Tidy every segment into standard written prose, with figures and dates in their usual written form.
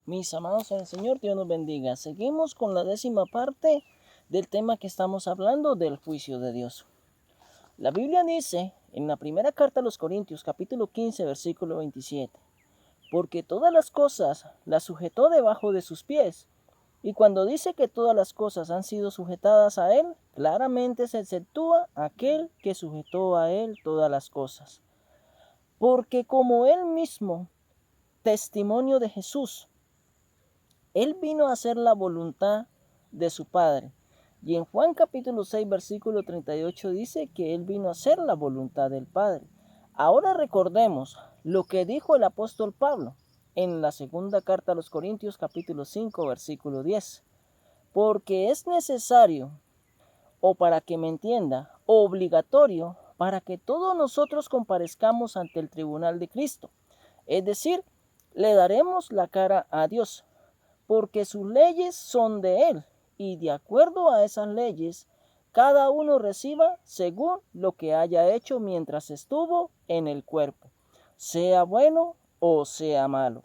Mis amados en el Señor, Dios nos bendiga. Seguimos con la 10ª parte del tema que estamos hablando, del juicio de Dios. La Biblia dice en la primera carta a los Corintios, capítulo 15, versículo 27, porque todas las cosas las sujetó debajo de sus pies. Y cuando dice que todas las cosas han sido sujetadas a Él, claramente se exceptúa aquel que sujetó a Él todas las cosas. Porque como Él mismo, testimonio de Jesús, Él vino a hacer la voluntad de su Padre. Y en Juan capítulo 6, versículo 38 dice que Él vino a hacer la voluntad del Padre. Ahora recordemos lo que dijo el apóstol Pablo en la segunda carta a los Corintios capítulo 5, versículo 10. Porque es necesario, o para que me entienda, obligatorio, para que todos nosotros comparezcamos ante el tribunal de Cristo. Es decir, le daremos la cara a Dios, porque sus leyes son de Él, y de acuerdo a esas leyes, cada uno reciba según lo que haya hecho mientras estuvo en el cuerpo, sea bueno o sea malo.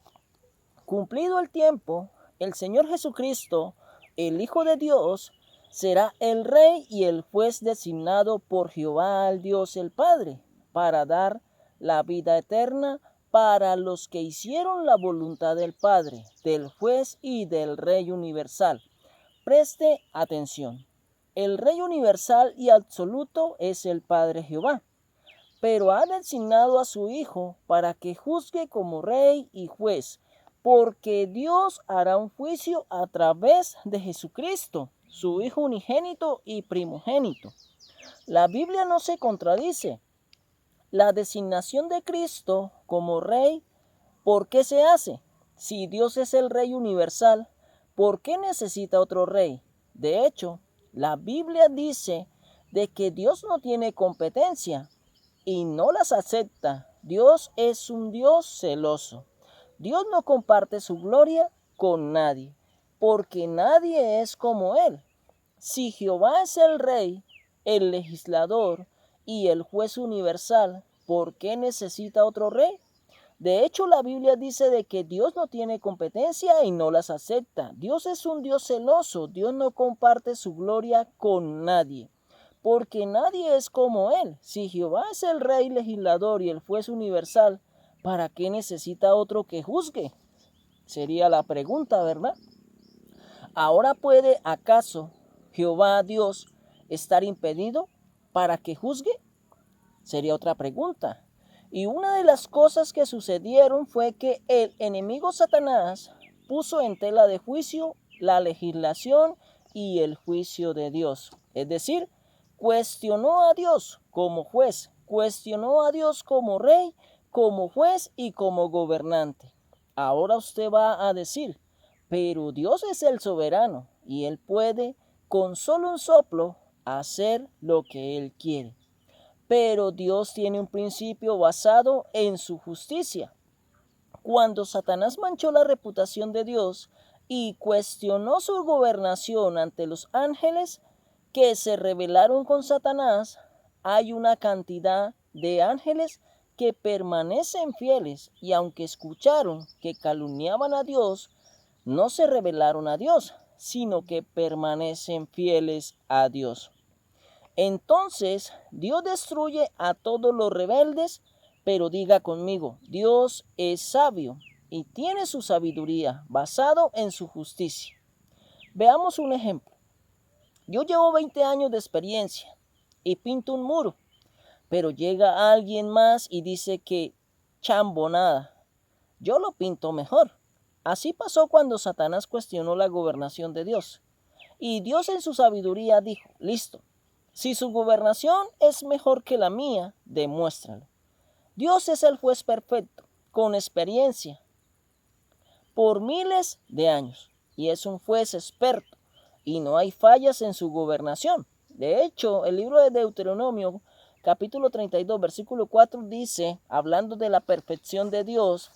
Cumplido el tiempo, el Señor Jesucristo, el Hijo de Dios, será el Rey y el juez designado por Jehová al Dios el Padre, para dar la vida eterna para los que hicieron la voluntad del Padre, del juez y del Rey universal. Preste atención. El Rey universal y absoluto es el Padre Jehová, pero ha designado a su Hijo para que juzgue como Rey y juez, porque Dios hará un juicio a través de Jesucristo, su Hijo unigénito y primogénito. La Biblia no se contradice. La designación de Cristo como Rey, ¿por qué se hace? Si Dios es el Rey universal, ¿por qué necesita otro Rey? De hecho, la Biblia dice de que Dios no tiene competencia y no las acepta. Dios es un Dios celoso. Dios no comparte su gloria con nadie, porque nadie es como Él. Si Jehová es el Rey, el legislador y el juez universal, ¿por qué necesita otro rey? De hecho, la Biblia dice de que Dios no tiene competencia y no las acepta. Dios es un Dios celoso. Dios no comparte su gloria con nadie, porque nadie es como Él. Si Jehová es el Rey legislador y el juez universal, ¿para qué necesita otro que juzgue? Sería la pregunta, ¿verdad? ¿Ahora puede acaso Jehová Dios estar impedido para que juzgue? Sería otra pregunta. Y una de las cosas que sucedieron fue que el enemigo Satanás puso en tela de juicio la legislación y el juicio de Dios. Es decir, cuestionó a Dios como juez, cuestionó a Dios como rey, como juez y como gobernante. Ahora usted va a decir, pero Dios es el soberano y Él puede con solo un soplo hacer lo que Él quiere. Pero Dios tiene un principio basado en su justicia. Cuando Satanás manchó la reputación de Dios y cuestionó su gobernación ante los ángeles que se rebelaron con Satanás, hay una cantidad de ángeles que permanecen fieles y aunque escucharon que calumniaban a Dios, no se rebelaron a Dios, sino que permanecen fieles a Dios. Entonces Dios destruye a todos los rebeldes, pero diga conmigo, Dios es sabio y tiene su sabiduría basado en su justicia. Veamos un ejemplo. Yo llevo 20 años de experiencia y pinto un muro, pero llega alguien más y dice que chambonada. Yo lo pinto mejor. Así pasó cuando Satanás cuestionó la gobernación de Dios. Y Dios en su sabiduría dijo, listo, si su gobernación es mejor que la mía, demuéstralo. Dios es el juez perfecto, con experiencia, por miles de años, y es un juez experto, y no hay fallas en su gobernación. De hecho, el libro de Deuteronomio, capítulo 32, versículo 4, dice, hablando de la perfección de Dios,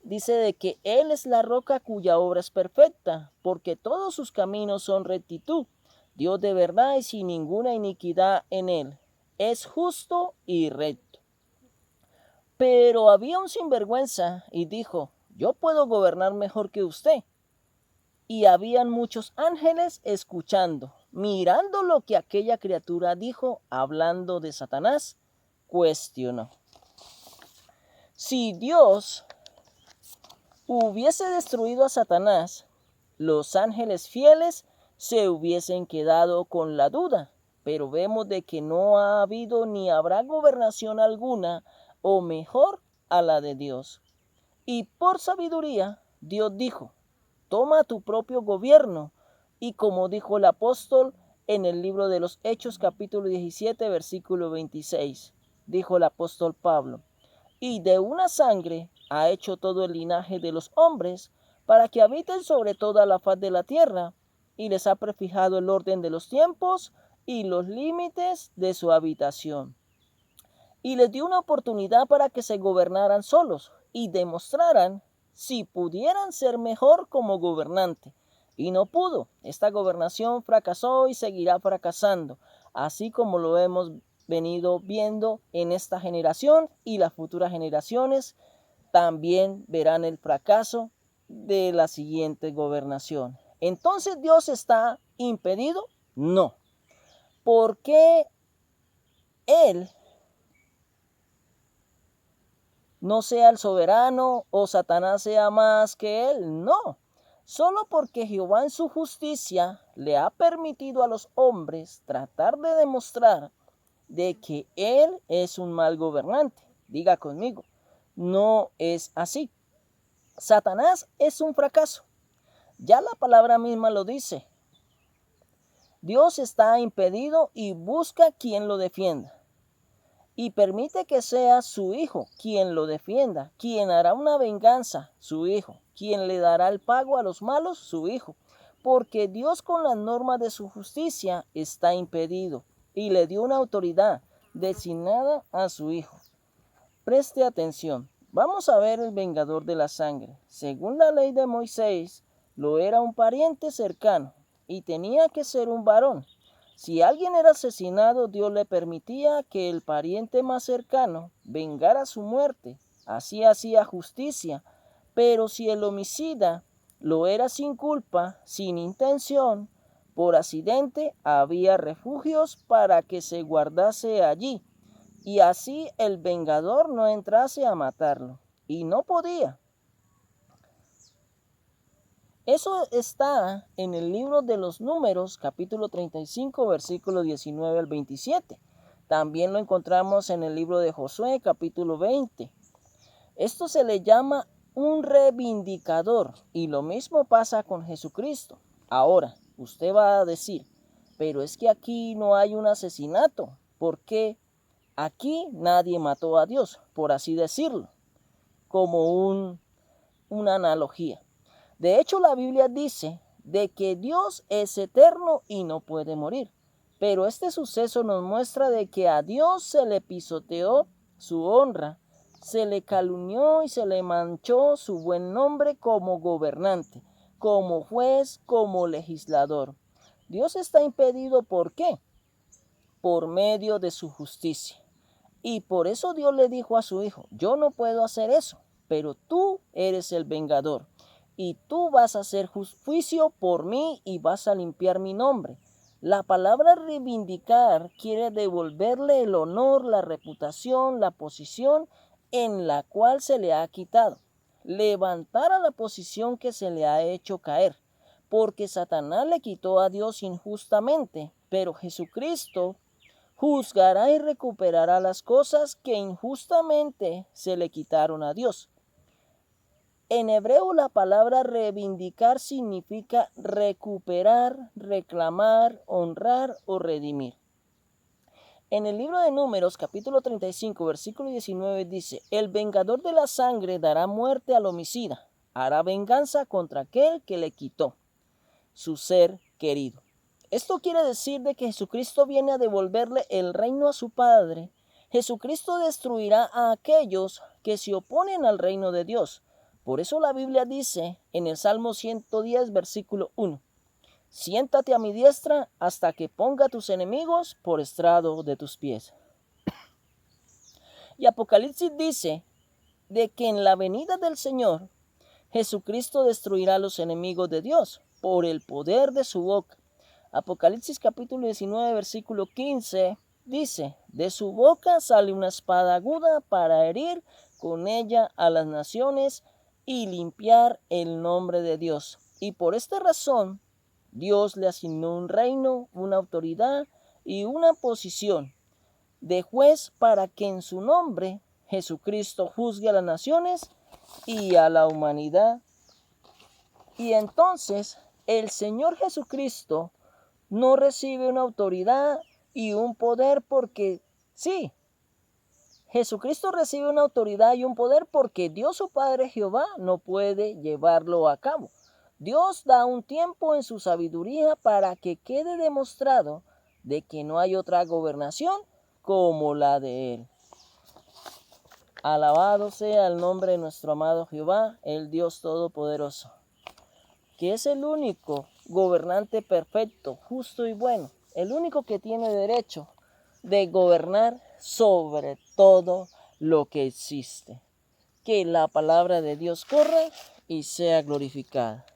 dice de que Él es la roca cuya obra es perfecta, porque todos sus caminos son rectitud. Dios de verdad y sin ninguna iniquidad en Él. Es justo y recto. Pero había un sinvergüenza y dijo, yo puedo gobernar mejor que usted. y habían muchos ángeles escuchando, mirando lo que aquella criatura dijo, hablando de Satanás, cuestionó. Si Dios hubiese destruido a Satanás, los ángeles fieles se hubiesen quedado con la duda, pero vemos de que no ha habido ni habrá gobernación alguna o mejor a la de Dios. Y por sabiduría, Dios dijo, toma tu propio gobierno. Y como dijo el apóstol en el libro de los Hechos capítulo 17 versículo 26, dijo el apóstol Pablo, y de una sangre ha hecho todo el linaje de los hombres para que habiten sobre toda la faz de la tierra, y les ha prefijado el orden de los tiempos y los límites de su habitación. Y les dio una oportunidad para que se gobernaran solos y demostraran si pudieran ser mejor como gobernante. Y no pudo. Esta gobernación fracasó y seguirá fracasando, así como lo hemos venido viendo en esta generación, y las futuras generaciones también verán el fracaso de la siguiente gobernación. Entonces, ¿Dios está impedido? No. ¿Por qué Él no sea el soberano o Satanás sea más que Él? No. Solo porque Jehová en su justicia le ha permitido a los hombres tratar de demostrar de que Él es un mal gobernante. Diga conmigo, no es así. Satanás es un fracaso. Ya la palabra misma lo dice. Dios está impedido y busca quien lo defienda. Y permite que sea su hijo quien lo defienda, quien hará una venganza, su hijo, quien le dará el pago a los malos, su hijo. Porque Dios con las normas de su justicia está impedido y le dio una autoridad designada a su hijo. Preste atención. Vamos a ver el vengador de la sangre. Según la ley de Moisés, lo era un pariente cercano y tenía que ser un varón. Si alguien era asesinado, Dios le permitía que el pariente más cercano vengara su muerte. Así hacía justicia. Pero si el homicida lo era sin culpa, sin intención, por accidente, había refugios para que se guardase allí. Y así el vengador no entrase a matarlo. Y no podía. Eso está en el libro de los Números, capítulo 35, versículo 19 al 27. También lo encontramos en el libro de Josué, capítulo 20. Esto se le llama un reivindicador, y lo mismo pasa con Jesucristo. Ahora, usted va a decir, pero es que aquí no hay un asesinato. ¿Por qué? Aquí nadie mató a Dios, por así decirlo, como una analogía. De hecho, la Biblia dice de que Dios es eterno y no puede morir. Pero este suceso nos muestra de que a Dios se le pisoteó su honra, se le calumnió y se le manchó su buen nombre como gobernante, como juez, como legislador. Dios está impedido, ¿por qué? Por medio de su justicia. Y por eso Dios le dijo a su hijo, yo no puedo hacer eso, pero tú eres el vengador. Y tú vas a hacer juicio por mí y vas a limpiar mi nombre. La palabra reivindicar quiere devolverle el honor, la reputación, la posición en la cual se le ha quitado. Levantar a la posición que se le ha hecho caer. Porque Satanás le quitó a Dios injustamente, pero Jesucristo juzgará y recuperará las cosas que injustamente se le quitaron a Dios. En hebreo la palabra reivindicar significa recuperar, reclamar, honrar o redimir. En el libro de Números, capítulo 35, versículo 19 dice, el vengador de la sangre dará muerte al homicida, hará venganza contra aquel que le quitó su ser querido. Esto quiere decir de que Jesucristo viene a devolverle el reino a su Padre. Jesucristo destruirá a aquellos que se oponen al reino de Dios. Por eso la Biblia dice en el Salmo 110, versículo 1, siéntate a mi diestra hasta que ponga a tus enemigos por estrado de tus pies. Y Apocalipsis dice de que en la venida del Señor, Jesucristo destruirá a los enemigos de Dios por el poder de su boca. Apocalipsis capítulo 19, versículo 15 dice, de su boca sale una espada aguda para herir con ella a las naciones y limpiar el nombre de Dios. Y por esta razón, Dios le asignó un reino, una autoridad y una posición de juez para que en su nombre Jesucristo juzgue a las naciones y a la humanidad. Y entonces el Señor Jesucristo no recibe una autoridad y un poder porque sí. Jesucristo recibe una autoridad y un poder porque Dios su Padre Jehová no puede llevarlo a cabo. Dios da un tiempo en su sabiduría para que quede demostrado de que no hay otra gobernación como la de Él. Alabado sea el nombre de nuestro amado Jehová, el Dios Todopoderoso, que es el único gobernante perfecto, justo y bueno, el único que tiene derecho de gobernar sobre todo lo que existe. Que la palabra de Dios corra y sea glorificada.